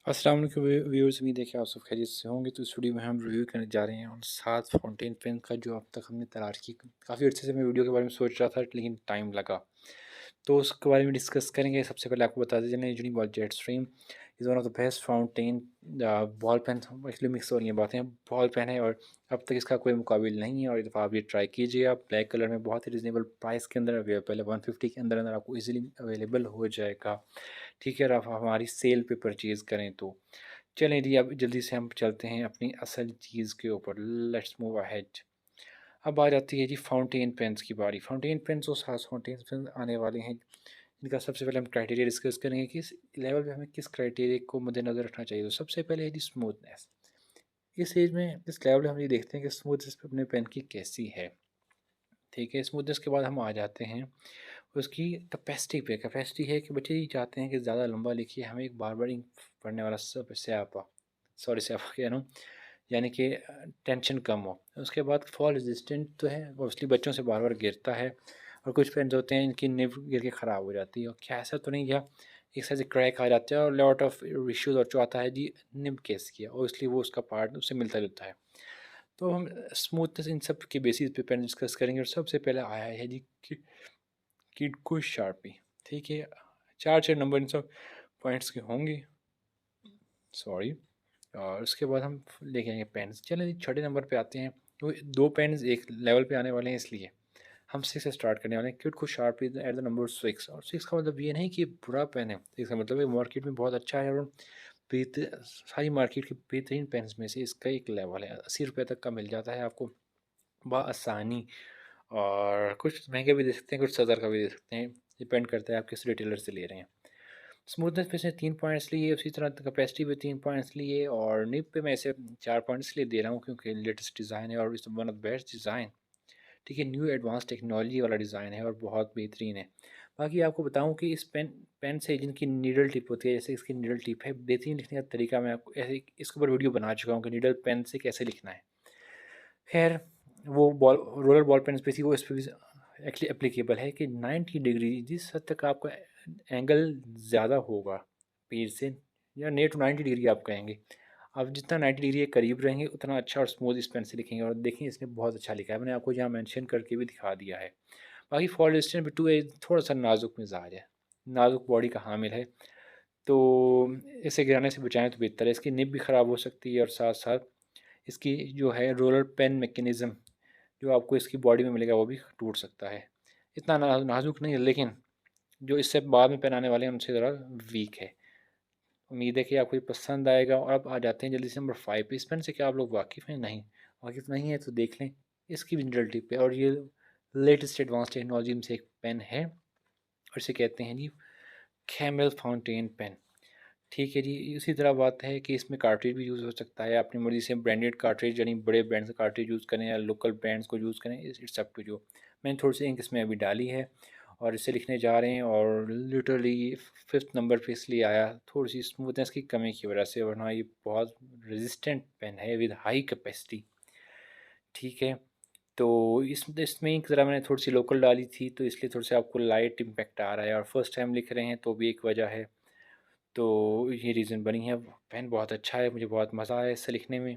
अस्सलाम वालेकुम व्यूअर्स, उम्मीद है कि आप सब खैरियत से होंगे। तो इस वीडियो में हम रिव्यू करने जा रहे हैं उन 7 फाउंटेन पेन का जो अब तक हमने तलाश की। काफ़ी अर्से से मैं वीडियो के बारे में सोच रहा था लेकिन टाइम लगा, तो उसके बारे में डिस्कस करेंगे। सबसे पहले आपको बता दें, Uniball jet stream is one of the best fountain ball pen. Actually mix हो रही हैं बातें, बॉल पेन है और अब तक इसका कोई मुकाबिल नहीं है। और एक दफ़ा आप ये ट्राई कीजिए। आप ब्लैक कलर में बहुत ही रिजनेबल प्राइस के अंदर अवेलेबल है, 150 के अंदर अंदर आपको इजीली अवेलेबल हो जाएगा। ठीक है, और आप हमारी सेल पे परचेज़ करें तो चलें जी। अब जल्दी से हम चलते हैं अपनी असल चीज़ के ऊपर। Let's move ahead. अब आ जाती है जी फाउंटेन पेन्स की बारी। फाउंटेन पेन्स और साथ फाउंटेन पेन आने वाले हैं, इनका सबसे पहले हम क्राइटेरिया डिस्कस करेंगे कि इस लेवल पे हमें किस क्राइटेरिया को मद्देनज़र रखना चाहिए। तो सबसे पहले है जी स्मूथनेस। इस एज में इस लेवल पे हम ये देखते हैं कि स्मूथनेस पे अपने पेन की कैसी है। ठीक है, स्मूथनेस के बाद हम आ जाते हैं उसकी कैपेसिटी पे। कैपेसिटी है कि बच्चे ये चाहते हैं कि ज़्यादा लंबा लिखिए, हमें एक बार बार इंक पढ़ने वाला सब स्यापा, सॉरी स्यापा कह रहा हूँ, यानी कि टेंशन कम हो। उसके बाद फॉल रेजिस्टेंट तो है, ऑब्वियसली बच्चों से बार बार गिरता है। और कुछ पेन्स होते हैं इनकी निब गिर के ख़राब हो जाती है, और क्या ऐसा तो नहीं गया एक साइड से क्रैक आ जाता है और लॉट ऑफ इश्यूज। और जो आता है जी निब केस किया, और इसलिए वो उसका पार्ट उससे मिलता जुलता है। तो हम स्मूथनेस इन सब के बेसिस पे पेन डिस्कस करेंगे। और सबसे पहले आया है जी किड को शार्पी। ठीक है, चार चार नंबर इन सब पॉइंट्स के होंगे, सॉरी। और उसके बाद हम लेके आएंगे पेन्स। चलिए जी, छठे नंबर पे आते हैं। तो दो पेन्स एक लेवल पे आने वाले हैं, इसलिए हम सिक्स से स्टार्ट करने वाले हैं। क्यूट को sharpy at the number six. और सिक्स का मतलब ये नहीं कि बुरा पेन है, इसका मतलब है मार्केट में बहुत अच्छा है। और सारी मार्केट के बेहतरीन पेन्स में से इसका एक लेवल है। 80 रुपये तक का मिल जाता है आपको बआसानी। और कुछ महंगे भी दे सकते हैं, कुछ 70 का भी दे सकते हैं, डिपेंड करता है आप किस रिटेलर से ले रहे हैं। स्मूथनेस पे से 3 पॉइंट्स लिए, उसी तरह कैपेसिटी पे 3 पॉइंट्स लिए, और निब पे मैं इसे 4 पॉइंट्स लिए दे रहा हूँ क्योंकि लेटेस्ट डिज़ाइन है और इस वन ऑफ बेस्ट डिज़ाइन। ठीक है, न्यू एडवांस टेक्नोलॉजी वाला डिज़ाइन है और बहुत बेहतरीन है। बाकी आपको बताऊं कि इस पेन पेन से जिनकी नीडल टिप होती है, जैसे इसकी नीडल टिप है, बेहतरीन लिखने का तरीका मैं आपको ऐसे इसके ऊपर वीडियो बना चुका हूँ कि नीडल पेन से कैसे लिखना है। खैर, वो बॉल रोलर बॉल पेन पे थी, वो इस पर भी एक्चुअली एप्लीकेबल है कि 90 डिग्री जिस हद तक आपका एंगल ज़्यादा होगा पेज से, या नेट टू 90 डिग्री आप कहेंगे, आप जितना 90 डिग्री के करीब रहेंगे उतना अच्छा और स्मूथ इस पेन से लिखेंगे। और देखिए इसने बहुत अच्छा लिखा है, मैंने आपको यहाँ मेंशन करके भी दिखा दिया है। बाकी फॉल डिस्टेंस भी 2 थोड़ा सा नाजुक मिजाज है, नाजुक बॉडी का हामिल है, तो इसे गिराने से बचाएं तो बेहतर है। इसकी निब भी ख़राब हो सकती है, और साथ साथ इसकी जो है रोलर पेन मैकेनिज़्म जो आपको इसकी बॉडी में मिलेगा वो भी टूट सकता है। इतना नाजुक नहीं है, लेकिन जो इससे बाद में पेन आने वाले हैं उनसे ज़रा वीक है। उम्मीद है कि आपको ये पसंद आएगा। और अब आ जाते हैं जल्दी से नंबर 5 पे। इस पेन से क्या आप लोग वाकिफ़ हैं? नहीं वाकिफ़ नहीं है तो देख लें इसकी भी निडल टिप है, और ये लेटेस्ट एडवांस टेक्नोलॉजी में से एक पेन है, और इसे कहते हैं जी कैमल फाउंटेन पेन। ठीक है जी, इसी तरह बात है कि इसमें कार्ट्रिज भी यूज़ हो सकता है, अपनी मर्ज़ी से ब्रांडेड कार्ट्रिज यानी बड़े ब्रांड्स का कार्ट्रिज यूज़ करें या लोकल ब्रांड्स को यूज़ करें, इट्स अप टू यू। मैंने थोड़ी सी इंक इसमें अभी डाली है और इसे लिखने जा रहे हैं, और लिटरली फिफ्थ नंबर पे इसलिए आया थोड़ी सी स्मूथनेस की कमी की वजह से, वरना ये बहुत रेजिस्टेंट पेन है विद हाई कैपेसिटी। ठीक है, तो इसमें इंक ज़रा मैंने थोड़ी सी लोकल डाली थी, तो इसलिए थोड़ा सा आपको लाइट इम्पैक्ट आ रहा है, और फर्स्ट टाइम लिख रहे हैं तो भी एक वजह है। तो ये रीज़न बनी है। पेन बहुत अच्छा है, मुझे बहुत मज़ा आया इससे लिखने में।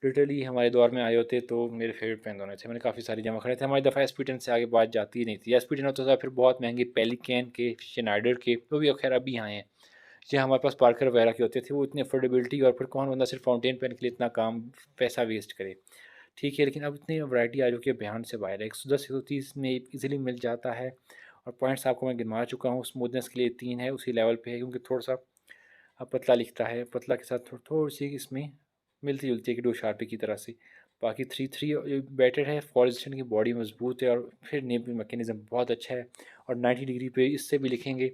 लिटरली हमारे दौर में आए होते तो मेरे फेवरेट पेन होने थे। मैंने काफ़ी सारी जमा खरीदे थे। हमारी दफ़ा एसपी10 से आगे बात जाती ही नहीं थी। एसपी10 होता था, फिर बहुत महंगे पेलिकन के, शनाइडर के, वो भी खैर अभी आए हैं। ये हमारे पास पार्कर वगैरह के होते थे, वो इतनी अफोर्डेबिलिटी, और फिर कौन बंदा सिर्फ फाउंटेन पेन के लिए इतना काम पैसा वेस्ट करे। ठीक है, लेकिन अब इतनी वैरायटी आ चुकी है बयान से बाहर है। 110 130 में इजीली मिल जाता है। और पॉइंट्स आपको मैं गिनवा चुका हूँ। स्मूथनेस के लिए 3 है, उसी लेवल पे है, क्योंकि थोड़ा सा पतला लिखता है, पतला के साथ थोड़ी सी इसमें मिलती जुलती है कि डो शार्पी की तरह से। बाकी 3 बेटर है। फॉरेस्टेंट की बॉडी मजबूत है, और फिर नेप मैकेनिज़्म बहुत अच्छा है। और 90 डिग्री पे इससे भी लिखेंगे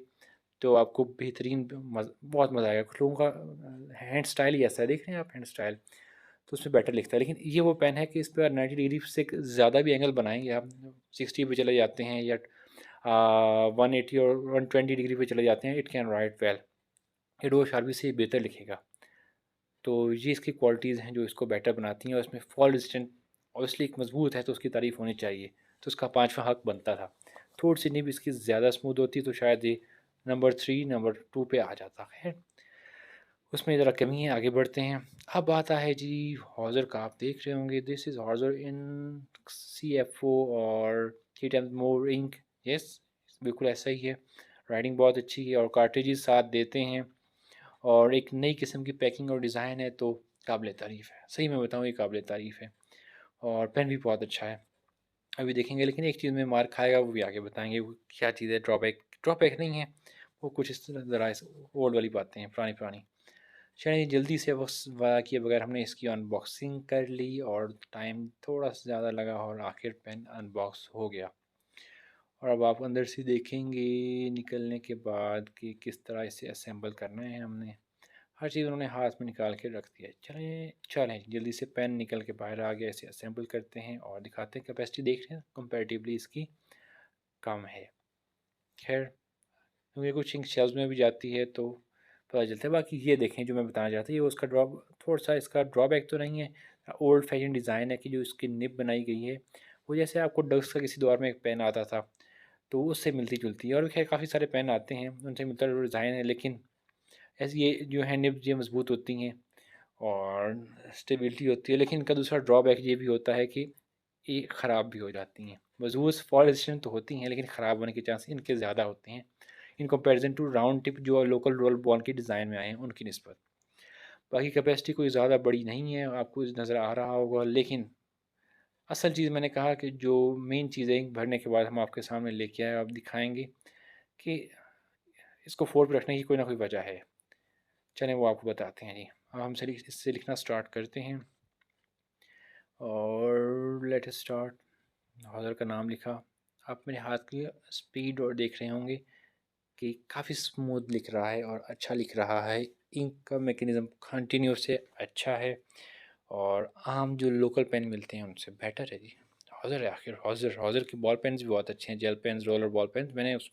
तो आपको बेहतरीन बहुत मज़ा आएगा। कुछ लोगों का हैंड स्टाइल ही ऐसा है, देख रहे हैं आप हैंड स्टाइल, तो उसमें बेटर लिखता है। लेकिन ये वो पेन है कि इस पर 90 डिग्री से ज़्यादा भी एंगल बनाएंगे आप, 60 पे चले जाते हैं, या 180 और 120 डिग्री पे चले जाते हैं, इट कैन राइट वेल, एडो शार्पी से बेहतर लिखेगा। तो ये इसकी क्वालिटीज़ हैं जो इसको बेटर बनाती हैं। और इसमें फॉल रेजिस्टेंट ऑब्वियसली एक मजबूत है, तो उसकी तारीफ़ होनी चाहिए, तो उसका पाँचवा हक बनता था। थोड़ी सी नीब इसकी ज़्यादा स्मूथ होती तो शायद ये नंबर 3 नंबर 2 पे आ जाता है। उसमें ज़रा कमी है, आगे बढ़ते हैं। अब आता है जी हॉज़र का, आप देख रहे होंगे दिस इज़ हॉज़र इन CFO और 3 टाइम्स मोर इंक। यस, बिल्कुल ऐसा ही है। राइटिंग बहुत अच्छी है और कार्ट्रिजेस साथ देते हैं और एक नई किस्म की पैकिंग और डिज़ाइन है, तो काबिल तारीफ़ है। सही मैं बताऊँ, ये काबिल तारीफ़ है और पेन भी बहुत अच्छा है। अभी देखेंगे, लेकिन एक चीज़ में मार खाएगा, वो भी आगे बताएँगे वो क्या चीज़ है। ड्रॉबैक ड्रॉबैक नहीं है, वो कुछ इस तरह ज़रा इस ओल्ड वाली बातें हैं, पुरानी-पुरानी। चलिए जल्दी से बस वाया किए बगैर हमने इसकी अनबॉक्सिंग कर ली और टाइम थोड़ा सा ज़्यादा लगा और आखिर पेन अनबॉक्स हो गया। और अब आप अंदर से देखेंगे निकलने के बाद कि किस तरह इसे असेंबल करना है हमने। हर चीज़ उन्होंने हाथ में निकाल के रख दिया है। चलें चलें जल्दी से पेन निकल के बाहर आ गया, इसे असेंबल करते हैं और दिखाते हैं। कैपेसिटी देख रहे हैं, कंपैरेटिवली इसकी कम है। खैर, क्योंकि कुछ इंक शेल्स में भी जाती है तो पता चलता है। बाकी ये देखें, जो मैं बताना चाहता था, ये उसका थोड़ा सा इसका ड्रॉबैक तो नहीं है। ओल्ड फैशन डिज़ाइन है कि जो इसकी निब बनाई गई है वो जैसे आपको डक्स का किसी दौर में एक पेन आता था तो उससे मिलती जुलती है। और भी खैर काफ़ी सारे पेन आते हैं उनसे मिलता जुलता डिज़ाइन है, लेकिन ऐसी ये जो है निब ये मजबूत होती हैं और स्टेबिलिटी होती है। लेकिन इनका दूसरा ड्रॉबैक ये भी होता है कि ये ख़राब भी हो जाती हैं। मजबूत फॉल रेजिस्टेंट तो होती हैं, लेकिन ख़राब होने के चांस इनके ज़्यादा होते हैं in comparison to round tip जो लोकल रोल बॉल के डिज़ाइन में आए हैं उनकी निस्बत। बाकी कैपेसिटी कोई ज़्यादा बड़ी नहीं है, आपको नज़र आ रहा होगा। लेकिन असल चीज़ मैंने कहा कि जो मेन चीज़ है, इंक भरने के बाद हम आपके सामने लेके आए, आप दिखाएँगे कि इसको 4 पे रखने की कोई ना कोई वजह है। चलें वो आपको बताते हैं जी। अब हम से इससे लिखना स्टार्ट करते हैं और लेट अस स्टार्ट। हॉज़र का नाम लिखा। आप मेरे हाथ की स्पीड और देख रहे होंगे कि काफ़ी स्मूथ लिख रहा है और अच्छा लिख रहा है। इंक का मैकेनिज़्म कंटिन्यू से अच्छा है और आम जो लोकल पेन मिलते हैं उनसे बेटर है जी। हॉज़र है आखिर, हॉज़र हॉज़र के बॉल पेन्स भी बहुत अच्छे हैं, gel pens, roller ball pens. मैंने उस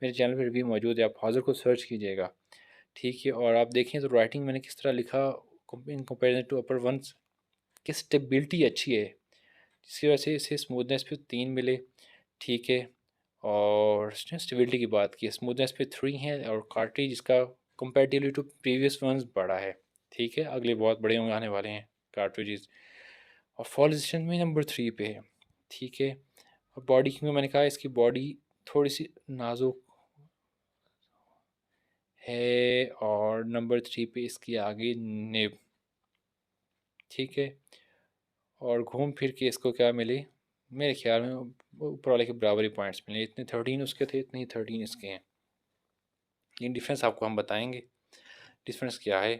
मेरे चैनल पे रिव्यू मौजूद है, आप हॉज़र को सर्च कीजिएगा। ठीक है, और आप देखें तो राइटिंग मैंने किस तरह लिखा in comparison to upper ones, कि स्टेबिलिटी अच्छी है जिसकी वजह से इसे स्मूथनेस पे 3 मिले। ठीक है, और स्टेबिलिटी की बात की, स्मूथनेस पे 3 है और कार्ट्रिज इसका कंपेरेटिवली टू प्रीवियस वंस बड़ा है। ठीक है, अगले बहुत बड़े होंगे आने वाले हैं कार्ट्रिजेस। और फॉल रेजिस्टेंस में नंबर 3 पे है। ठीक है, और बॉडी की मैंने कहा इसकी बॉडी थोड़ी सी नाजुक है और नंबर 3 पे इसकी आगे निब। ठीक है, और घूम फिर के इसको क्या मिले, मेरे ख्याल में ऊपर वाले के बराबर ही पॉइंट्स मिले। इतने 13 उसके थे, इतने ही 13 इसके हैं। लेकिन डिफरेंस आपको हम बताएंगे डिफरेंस क्या है।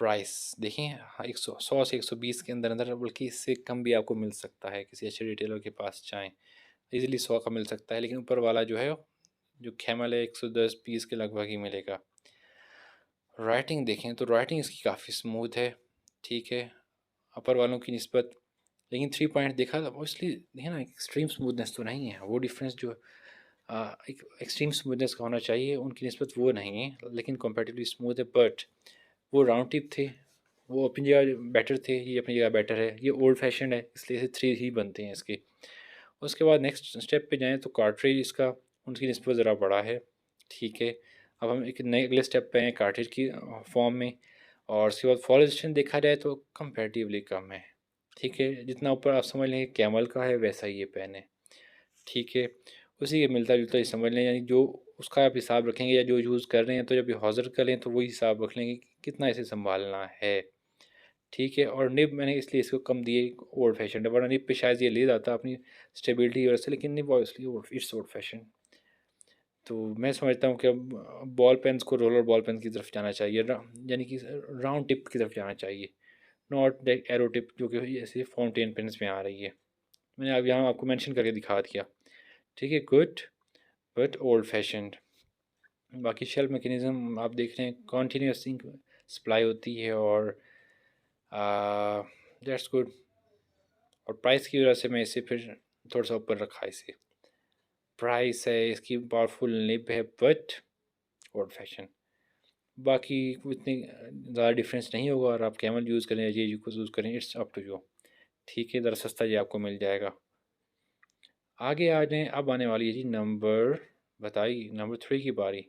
प्राइस देखिए, हाँ, 100 से 120 के अंदर अंदर, बल्कि इससे कम भी आपको मिल सकता है किसी अच्छे रिटेलर के पास जाएँ। इजीली 100 का मिल सकता है, लेकिन ऊपर वाला जो है, जो कैमल है, 110-20 के लगभग ही मिलेगा। राइटिंग देखें तो राइटिंग इसकी काफ़ी स्मूथ है। ठीक है, अपर वालों की निस्बत। लेकिन 3 पॉइंट देखा था, मोस्टली है ना, एक्सट्रीम स्मूथनेस तो नहीं है। वो डिफरेंस जो एक एक्सट्रीम स्मूथनेस का होना चाहिए उनकी निस्बत वो नहीं है, लेकिन कंपैरेटिवली स्मूथ है। बट वो राउंड टिप थे, वो अपनी जगह बेटर थे, ये अपनी जगह बेटर है। ये ओल्ड फैशन है, इसलिए इसे 3 ही बनते हैं इसके। उसके बाद नेक्स्ट स्टेप पे जाएँ तो कार्ट्रिज इसका उनकी निस्बत ज़रा बड़ा है। ठीक है, अब हम एक नए अगले स्टेप पे हैं कार्ट्रिज की फॉर्म में। और उसके बाद फॉल रेजिस्टेंस देखा जाए तो कंपैरेटिवली कम है। ठीक है, जितना ऊपर आप समझ लें कैमल का है वैसा ही ये पेन है। ठीक है, उसी के मिलता-जुलता ही समझ लें, यानी जो उसका आप हिसाब रखेंगे या जो यूज़ कर रहे हैं, तो जब ये हौज़र का लें तो वही हिसाब रख लेंगे कि कितना इसे सँभालना है। ठीक है, और निब मैंने इसलिए इसको कम दी है, ओल्ड फैशन है, वरना निब पे शायद ये ले जाता अपनी स्टेबिलिटी की वजह से, लेकिन nib obviously it's old fashion. तो मैं समझता हूँ कि अब बॉल पेन्स को रोलर बॉल पेन की तरफ जाना चाहिए, यानी कि राउंड टिप की तरफ जाना चाहिए, नॉट द एरो टिप जो कि ऐसे फाउंटेन पेन्स में आ रही है। मैंने अब यहाँ आपको मेंशन करके दिखा दिया। ठीक है, गुड बट ओल्ड फैशन्ड। बाकी शेल मैकेनिज़्म आप देख रहे हैं, कॉन्टीन्यूस इंक सप्लाई होती है और दैट्स गुड। और प्राइस की वजह से मैं इसे फिर थोड़ा सा ऊपर रखा इसे। प्राइस है इसकी, पावरफुल निब है, बट ओल्ड फैशन। बाकी इतनी ज़्यादा डिफरेंस नहीं होगा, और आप कैमल यूज़ करें या ये यूज़ करें, इट्स अप टू यू। ठीक है, ज़रा सस्ता ये आपको मिल जाएगा। आगे आ जाएँ, अब आने वाली है जी नंबर, बताइए नंबर 3 की बारी।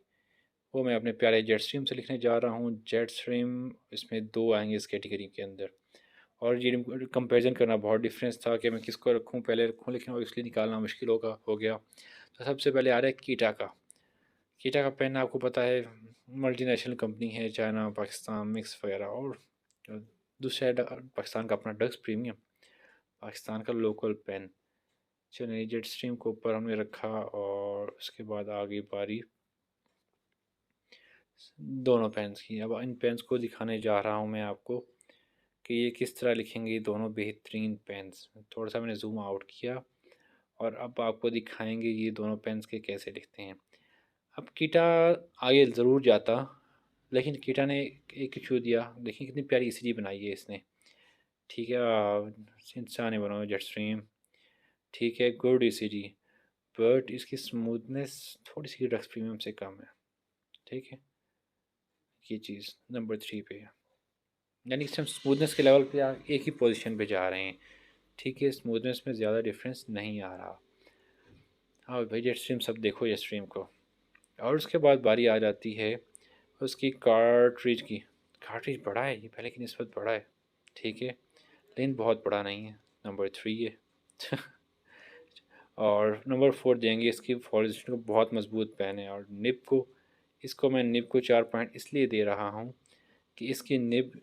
वो मैं अपने प्यारे जेट स्ट्रीम से लिखने जा रहा हूँ। जेट स्ट्रीम इसमें 2 आएंगे इस कैटेगरी के अंदर, और ये कंपैरिजन करना बहुत डिफरेंस था कि मैं किसको रखूँ, पहले रखूँ, लेकिन और इसलिए निकालना मुश्किल हो गया। तो सबसे पहले आ रहा है कीटा का। कीटा का पेन आपको पता है मल्टीनेशनल कंपनी है, चाइना पाकिस्तान मिक्स वगैरह। और दूसरा है पाकिस्तान का अपना डक्स प्रीमियम, पाकिस्तान का लोकल पेन। चलिए जेट स्ट्रीम को ऊपर हमने रखा, और उसके बाद आ गई बारी दोनों पेन्स की। अब इन पेन्स को दिखाने जा रहा हूँ मैं आपको कि ये किस तरह लिखेंगे, ये दोनों बेहतरीन पेन्स। थोड़ा सा मैंने जूम आउट किया, और अब आपको दिखाएंगे ये दोनों पेन्स के कैसे लिखते हैं। अब कीटा आगे ज़रूर जाता, लेकिन कीटा ने एक इशू दिया। देखिए कितनी प्यारी ईसीजी बनाई है इसने। ठीक है, इंसान ने बनाओ जेट स्ट्रीम, ठीक है, गुड ईसीजी, बट इसकी स्मूथनेस थोड़ी सी डक्स प्रीमियम से कम है। ठीक है, ये चीज़ नंबर 3 पे है, यानी कि हम स्मूथनेस के लेवल पे एक ही पोजीशन पे जा रहे हैं। ठीक है, स्मूथनेस में ज़्यादा डिफरेंस नहीं आ रहा। हाँ भाई, जेट स्ट्रीम सब देखो जेट स्ट्रीम को। और उसके बाद बारी आ जाती है उसकी कार्ट्रिज की। कार्ट्रिज बड़ा है, ये पहले की निस्बत बड़ा है। ठीक है, लेकिन बहुत बड़ा नहीं है, नंबर 3 है। और नंबर 4 देंगे इसकी फॉलिस्टर को, बहुत मजबूत पेन है। और निब को, इसको मैं निब को 4 पॉइंट इसलिए दे रहा हूँ कि इसकी nib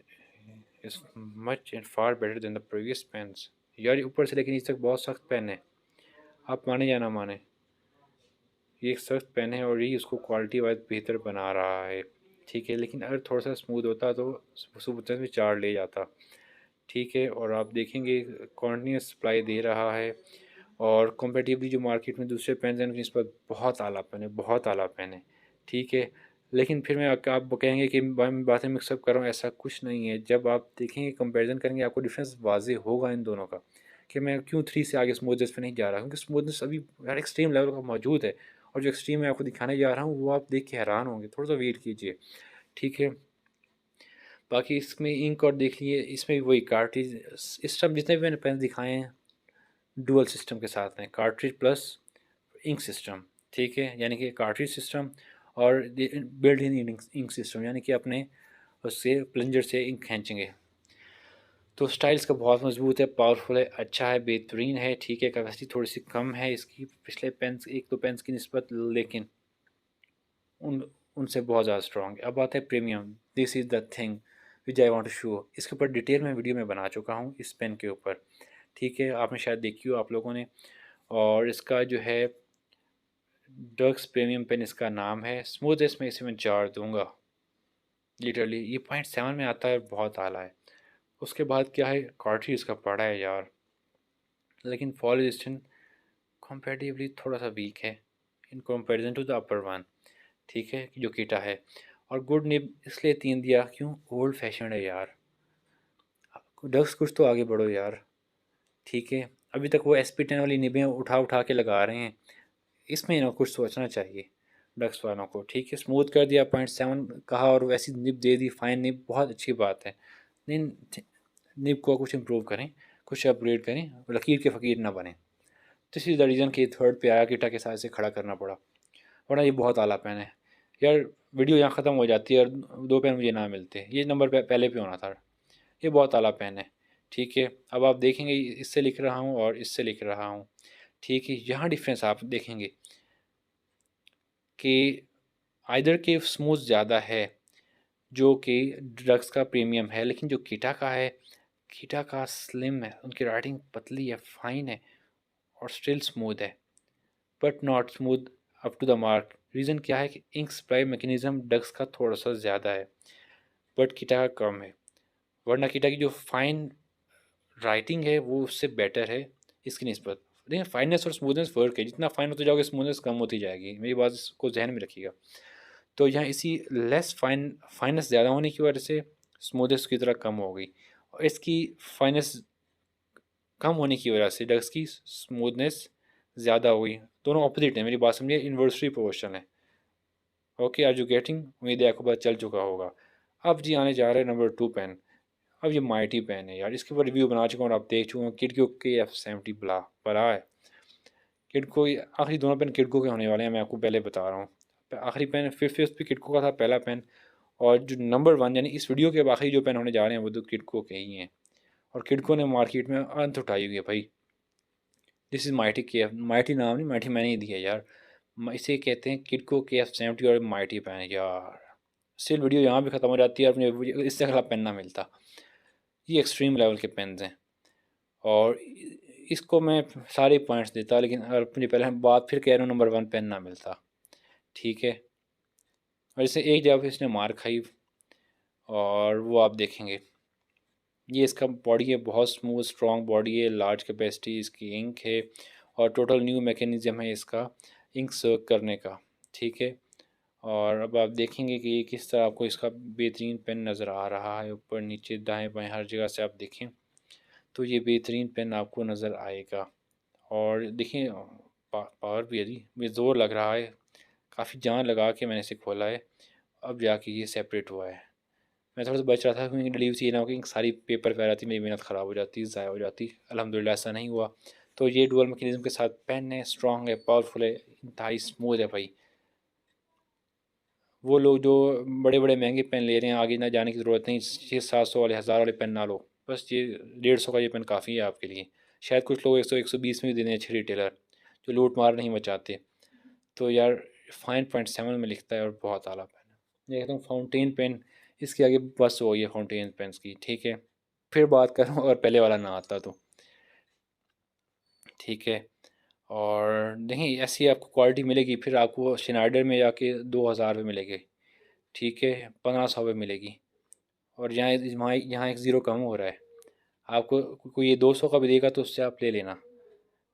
is much and far better than the previous pens. यार ऊपर से लेकिन इस तक बहुत सख्त पेन है, आप माने या ना माने, ये एक सख्त पेन है, और ये उसको क्वालिटी वाइज बेहतर बना रहा है। ठीक है, लेकिन अगर थोड़ा सा स्मूथ होता तो स्मूथनेस में 4 ले जाता। ठीक है, और आप देखेंगे कॉन्टीन्यूस सप्लाई दे रहा है, और कंपेटिवली जो मार्केट में दूसरे पेन हैं उनकी निस्बत बहुत आला पेन है, बहुत आला पेन है। ठीक है, लेकिन फिर मैं आप कहेंगे कि मैं बातें मिक्सअप कर रहा हूँ, ऐसा कुछ नहीं है। जब आप देखेंगे कंपैरिजन करेंगे आपको डिफरेंस वाज़ेह होगा इन दोनों का, कि मैं क्यों 3 से आगे स्मूथनेस पे नहीं जा रहा, क्योंकि स्मूथनेस अभी हर एक्सट्रीम लेवल का मौजूद है। और जो एक्सट्रीम मैं आपको दिखाने जा रहा हूँ वो आप देख के हैरान होंगे, थोड़ा सा वेट कीजिए। ठीक है, बाकी इसमें इंक और देख लिए, इसमें भी वही कार्ट्रिज सिस्टम जितने भी मैंने पेन दिखाए हैं डुअल सिस्टम के साथ हैं, कार्ट्रिज प्लस इंक सिस्टम। ठीक है, यानी कि कार्ट्रिज सिस्टम और बिल्ड इन इंक सिस्टम, यानी कि अपने उससे प्लंजर से इंक खींचेंगे। तो स्टाइल्स का बहुत मजबूत है, पावरफुल है, अच्छा है, बेहतरीन है। ठीक है, कैपेसिटी थोड़ी सी कम है इसकी पिछले पेन्स, एक दो पेन्स की निस्बत, लेकिन उन उनसे बहुत ज़्यादा स्ट्रॉन्ग है। अब बात है premium, this is the thing which I want to show. इसके ऊपर डिटेल में वीडियो में बना चुका हूँ इस पेन के ऊपर। ठीक है, आपने शायद देखी हो आप लोगों ने। और इसका जो है डक्स प्रीमियम पेन इसका नाम है। स्मूथनेस में इसे मैं 4 दूंगा, लिटरली ये 0.7 में आता है, बहुत आला है। उसके बाद क्या है, कार्ट्रिज इसका बड़ा है यार, लेकिन फॉल रेजिस्टेंट कंपैरेटिवली थोड़ा सा वीक है in comparison to the upper one. ठीक है, जो कीटा है। और गुड निब इसलिए 3 दिया, क्यों, ओल्ड फैशन है यार, डक्स कुछ तो आगे बढ़ो यार। ठीक है, अभी तक वो SP10 वाली निबें उठा उठा के लगा रहे हैं, इसमें ना कुछ सोचना चाहिए डक्स वालों को। ठीक है, स्मूथ कर दिया, 0.7 कहा और वैसी निब दे दी, फाइन निब, बहुत अच्छी बात है। लेकिन निब को कुछ इम्प्रूव करें, कुछ अपग्रेड करें, लकीर के फ़कीर ना बने। दिस इज़ द रीज़न कि थर्ड पे आया, कीटा के साथ से खड़ा करना पड़ा, वरना ये बहुत आला पेन है यार। वीडियो यहाँ ख़त्म हो जाती है और 2 पेन मुझे ना मिलते, ये नंबर पहले पे होना था। ये बहुत आला पेन है। ठीक है, अब आप देखेंगे इससे लिख रहा हूँ और इससे लिख रहा हूँ। ठीक है, यहाँ डिफरेंस आप देखेंगे कि आइदर के स्मूथ ज़्यादा है, जो कि ड्रग्स का प्रीमियम है, लेकिन जो कीटा का है, कीटा का स्लिम है, उनकी राइटिंग पतली है, फाइन है, और स्टिल स्मूथ है, but not smooth up to the mark. Reason क्या है कि इंक सप्लाई मैकेनिज्म ड्रग्स का थोड़ा सा ज़्यादा है, बट कीटा का कम है। वरना कीटा की जो फाइन राइटिंग है वो उससे बेटर है इसकी निस्बत। लेकिन फाइननेस और स्मूथनेस फ़र्क है, जितना फाइन होते जाओगे स्मूथनेस कम होती जाएगी, मेरी बात को जहन में रखिएगा। तो यहाँ इसी लेस फाइननेस ज़्यादा होने की वजह से स्मूथनेस की तरह कम हो गई, और इसकी फाइननेस कम होने की वजह से डक्स की स्मूथनेस ज़्यादा हो गई। दोनों ऑपोजिट है, मेरी बात समझिए, इन्वर्सली प्रोपोर्शन है। ओके, आर यू गेटिंग, उम्मीद है आपको पता चल चुका होगा। अब जी आने जा रहे हैं नंबर 2 पेन। अब ये माइटी पेन है यार, इसके ऊपर रिव्यू बना चुका हूँ और आप देख चुके हो। किडको के F70 बड़ा है। किडको, आखिरी दोनों पेन किडको के होने वाले हैं, मैं आपको पहले बता रहा हूँ। आखिरी पेन फिफ्थ भी किटको का था पहला पेन, और जो नंबर 1 यानी इस वीडियो के अब आखिरी जो पेन होने जा रहे हैं वो तो किटको के ही हैं। और किटको ने मार्केट में अंत उठाई हुई है भाई। दिस इज़ माइटी के एफ, माइटी नाम नहीं, माइटी मैंने ही दिया यार। इसे कहते हैं किटको के एफ 70 और माइटी पेन यार। स्टिल वीडियो यहाँ भी ख़त्म हो जाती है और अपने इससे अगला पेन ना मिलता। ये एक्सट्रीम लेवल के पेन्स हैं, और इसको मैं सारे पॉइंट्स देता, लेकिन अगर मुझे पहले हम बात फिर कह रहा हूँ, नंबर 1 पेन ना मिलता, ठीक है। और इससे एक जगह पे इसने मार खाई, और वो आप देखेंगे। ये इसका बॉडी है, बहुत स्मूथ स्ट्रॉन्ग बॉडी है, लार्ज कैपेसिटी इसकी इंक है, और टोटल न्यू मैकेनिज़्म है इसका इंक सर्व करने का, ठीक है। और अब आप देखेंगे कि ये किस तरह आपको इसका बेहतरीन पेन नज़र आ रहा है, ऊपर नीचे दाएं बाएं हर जगह से आप देखें तो ये बेहतरीन पेन आपको नज़र आएगा। और देखिए पावर भी है जी, मुझे ज़ोर लग रहा है, काफ़ी जान लगा के मैंने इसे खोला है, अब जाके ये सेपरेट हुआ है। मैं थोड़ा सा बच रहा था क्योंकि डिलीवरी ये ना हो कि सारी पेपर पे आ जाती, मेरी मेहनत ख़राब हो जाती, ज़ाया हो जाती। अल्हम्दुलिल्लाह ऐसा नहीं हुआ। तो ये डुअल मैकेनिज़्म के साथ पेन है, स्ट्रॉन्ग है, पावरफुल है, इंतहाई स्मूथ है भाई। वो लोग जो बड़े बड़े महंगे पेन ले रहे हैं, आगे ना जाने की ज़रूरत नहीं, 600-700 वाले, 1000 वाले पेन ना लो, बस ये 150 का ये पेन काफ़ी है आपके लिए। शायद कुछ लोग 100-120 में भी दे दें अच्छे रिटेलर, जो लूट मार नहीं मचाते। तो यार फाइन पॉइंट 7 में लिखता है, और बहुत आला पेन है। ये कहता हूँ फाउंटेन पेन, इसके आगे बस हो गई है फाउंटेन पेन्स की, ठीक है। फिर बात करूँ अगर पहले वाला ना आता तो, ठीक है। और नहीं, ऐसी आपको क्वालिटी मिलेगी, फिर आपको शिनाइडर में जाके 2000 में मिलेगी, ठीक है, 1500 में मिलेगी। और यहाँ एक ज़ीरो कम हो रहा है, आपको कोई ये 200 का भी देगा तो उससे आप ले लेना।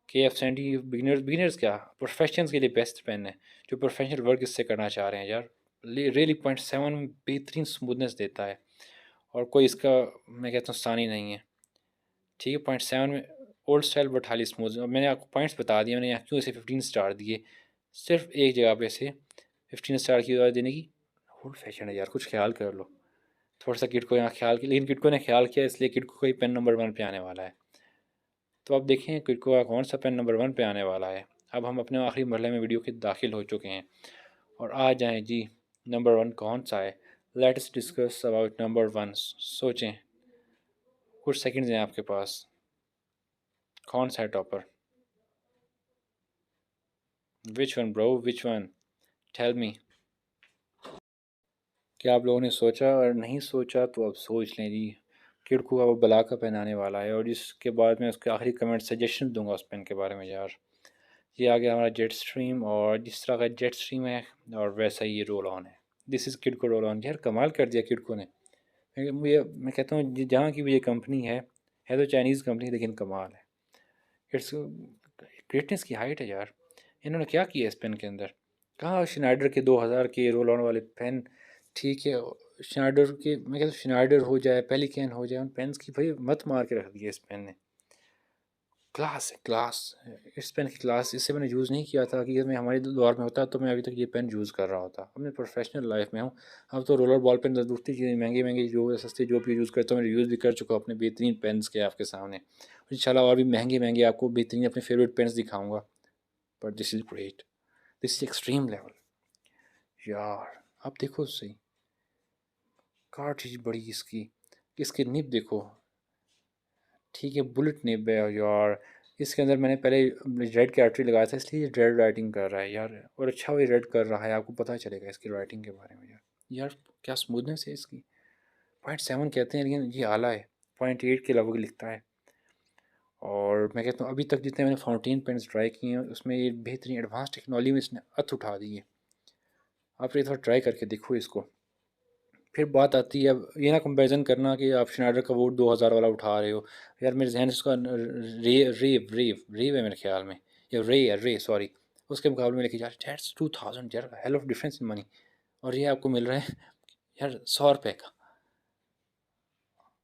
KF70 बिगिनर्स क्या, प्रोफेशनल्स के लिए बेस्ट पेन है, जो प्रोफेशनल वर्क इससे करना चाह रहे हैं यार। रियली पॉइंट 7 में बेहतरीन स्मूथनेस देता है, और कोई इसका मैं कहता हूँ सानी नहीं है, ठीक है। पॉइंट 7 में old style but highly smooth. मैंने आपको पॉइंट्स बता दिए, मैंने यहाँ क्यों इसे 15 स्टार दिए, सिर्फ एक जगह पे से 15 स्टार की वजह देने की, ओल्ड फैशन है यार, कुछ ख्याल कर लो थोड़ा सा। किट को यहाँ ख्याल किया, लेकिन किट को ने ख्याल किया, इसलिए किट को ही पेन नंबर 1 पे आने वाला है। तो आप देखें किट को कौन सा पेन नंबर 1 पे आने वाला है। अब हम अपने आखिरी मरहले में वीडियो के दाखिल हो चुके हैं, और आ जाएं जी, नंबर 1 कौन सा है। Let's discuss about number 1। सोचें, कुछ सेकंड्स हैं आपके पास, कौन सा है topper? Which one bro, which one, tell me. क्या आप लोगों ने सोचा? और नहीं सोचा तो अब सोच लें जी, किड को अब बला का पेन आने वाला है, और जिसके बाद मैं उसके आखिरी कमेंट सजेशन दूंगा उस पेन के बारे में यार। ये आ गया हमारा जेट स्ट्रीम, और जिस तरह का जेट स्ट्रीम है और वैसा ही ये रोल ऑन है। दिस इज़ किड को रोल ऑन। यार कमाल कर दिया किड को ने। मैं कहता हूँ जहाँ की भी ये कंपनी है तो चाइनीज़ कंपनी, लेकिन कमाल है। इट्स ग्रेटनेस की हाइट है यार। इन्होंने क्या किया इस पेन के अंदर? कहाँ शिनाइडर के 2000 के रोल ऑन वाले पेन, ठीक है। शिनाइडर के, मैं कहता हूँ शिनाइडर हो जाए, पेलिकन हो जाए, उन पेन्स की भाई मत मार के रख दिया इस पेन ने। क्लास है, क्लास। इस पेन की क्लास, इससे मैंने यूज़ नहीं किया था कि मैं हमारे दौर में होता तो मैं अभी तक ये पेन यूज़ कर रहा होता। अब मैं प्रोफेशनल लाइफ में हूँ। अब तो रोलर बॉल पेन दूसरी चीज़ें महंगी महंगी जो सस्ते जो भी यूज़ करता हूँ, मैं यूज़ भी कर चुका हूँ अपने बेहतरीन पेन्स के आपके सामने। इंशाल्लाह और भी महंगे महंगे आपको बेहतरीन अपने फेवरेट पेन्स दिखाऊँगा। But this is great, this is extreme level यार। आप देखो सही, कार्ट्रिज बड़ी इसकी, इसकी निब देखो, ठीक है, बुलेट निब है यार। इसके अंदर मैंने पहले रेड कार्ट्रिज लगाया था, इसलिए रेड राइटिंग कर रहा है यार, और अच्छा भी रेड कर रहा है, आपको पता चलेगा इसकी राइटिंग के बारे में यार। यार क्या स्मूथनेस है इसकी। 0.7 कहते हैं, लेकिन ये आला है, 0.8 के लगभग लिखता है। और मैं कहता हूँ अभी तक जितने मैंने फाउंटेन पेन्स ट्राई किए हैं उसमें ये बेहतरीन एडवांस टेक्नोलॉजी में इसने अत उठा दी है। आप एक बार ट्राई करके देखो इसको। फिर बात आती है, अब ये ना कंपैरिजन करना कि आप श्नाइडर का वो 2000 वाला उठा रहे हो। यार मेरे जहन से उसका रेव है मेरे ख्याल में, या रे सॉरी, उसके मुकाबले में लेके यार दैट्स 2000 यार, hell of difference in money. और ये आपको मिल रहा है यार 100 रुपये का,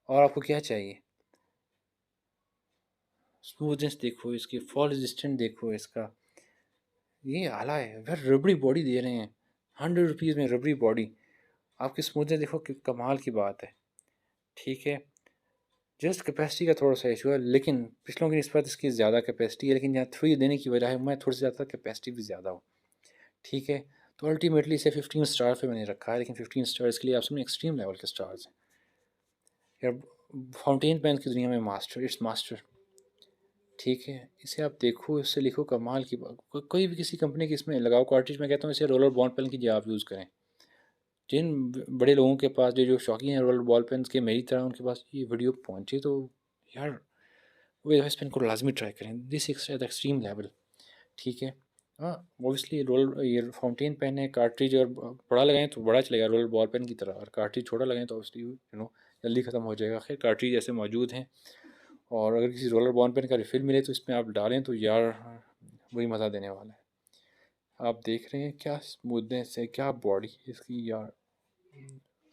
और आपको क्या चाहिए? स्मूथनेस देखो इसकी, फॉल रेजिस्टेंट देखो इसका, ये आला है यार। रबड़ी बॉडी दे रहे हैं 100 रुपीज़ में, रबड़ी बॉडी। आपकी स्मूथनेस देखो कि कमाल की बात है, ठीक है। जस्ट कैपेसिटी का थोड़ा सा इशू है, लेकिन पिछलों की निस्बत इसकी ज़्यादा कैपेसिटी है, लेकिन यहाँ 3 देने की वजह है मैं थोड़ी सी ज़्यादा कैपेसिटी भी ज़्यादा हो, ठीक है। तो अल्टीमेटली इसे 15 स्टार पे मैंने रखा है, लेकिन 15 स्टार्स के लिए आप समझे एक्सट्रीम लेवल के स्टार्स हैं यार। फाउंटेन पेन की दुनिया में मास्टर, इट्स मास्टर, ठीक है। इसे आप देखो, इससे लिखो, कमाल की बात। कोई भी किसी कंपनी की इसमें लगाओ कार्ट्रिज, मैं कहता हूँ इसे रोलर बॉल पेन की जगह आप यूज़ करें। जिन बड़े लोगों के पास, जो जो शौकीन हैं रोलर बॉल पेन के मेरी तरह, उनके पास ये वीडियो पहुँचे तो यार वो इस पेन को लाजमी ट्राई करें, दिस एट एक्सट्रीम लेवल, ठीक है। हाँ, ऑब्वियसली रोल ये फाउंटेन पेन है, कार्ट्रिज और बड़ा लगाएं तो बड़ा चलेगा रोलर बॉल पेन की तरह, और कार्ट्रिज छोटा लगाएं तो ऑब्वियसली जल्दी ख़त्म हो जाएगा। खैर कार्ट्रिज ऐसे मौजूद हैं, और अगर किसी रोलर बॉल पेन का रिफ़िल मिले तो इसमें आप डालें तो यार वही मज़ा देने वाला है। आप देख रहे हैं क्या स्मूथनेस है, क्या बॉडी इसकी यार।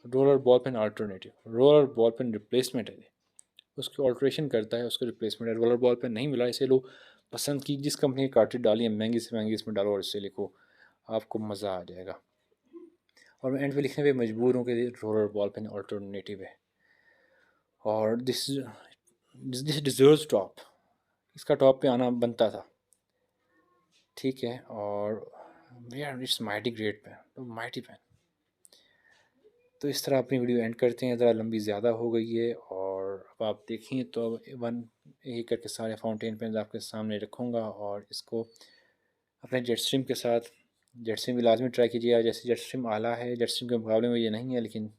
Roller ball pen alternative, roller ball pen replacement है, उसकी ऑल्ट्रेशन करता है, उसका रिप्लेसमेंट है। रोलर बॉल पेन नहीं मिला, इसे लो पसंद की जिस कंपनी की कार्ट्रिज डाली है महंगी से महंगी, इसमें डालो और इससे लिखो, आपको मज़ा आ जाएगा। और मैं एंड पे लिखने पे मजबूर हूँ कि रोलर बॉल पेन अल्टरनेटिव है, और दिस दिस डिजर्व्स टॉप, इसका टॉप पे आना बनता था, ठीक है। और यार इट्स माइटी ग्रेट पेन, तो माइटी पेन। तो इस तरह अपनी वीडियो एंड करते हैं, ज़रा लंबी ज़्यादा हो गई है। और अब आप देखें तो अब वन एक करके सारे फाउंटेन पेन आपके सामने रखूँगा, और इसको अपने जेट स्ट्रीम के साथ, जेट स्ट्रीम भी लाजमी ट्राई कीजिएगा। जैसे जेट स्ट्रीम आला है, जेट स्ट्रीम के मुकाबले में ये नहीं है, लेकिन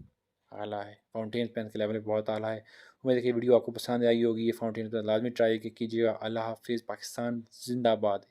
आला है, फाउंटेन पेन के लेवल में बहुत आला है। उम्मीद है कि वीडियो आपको पसंद आई होगी। ये फाउंटेन पेन लाजमी ट्राई कीजिएगा। अल्लाह हाफिज़, पाकिस्तान जिंदाबाद।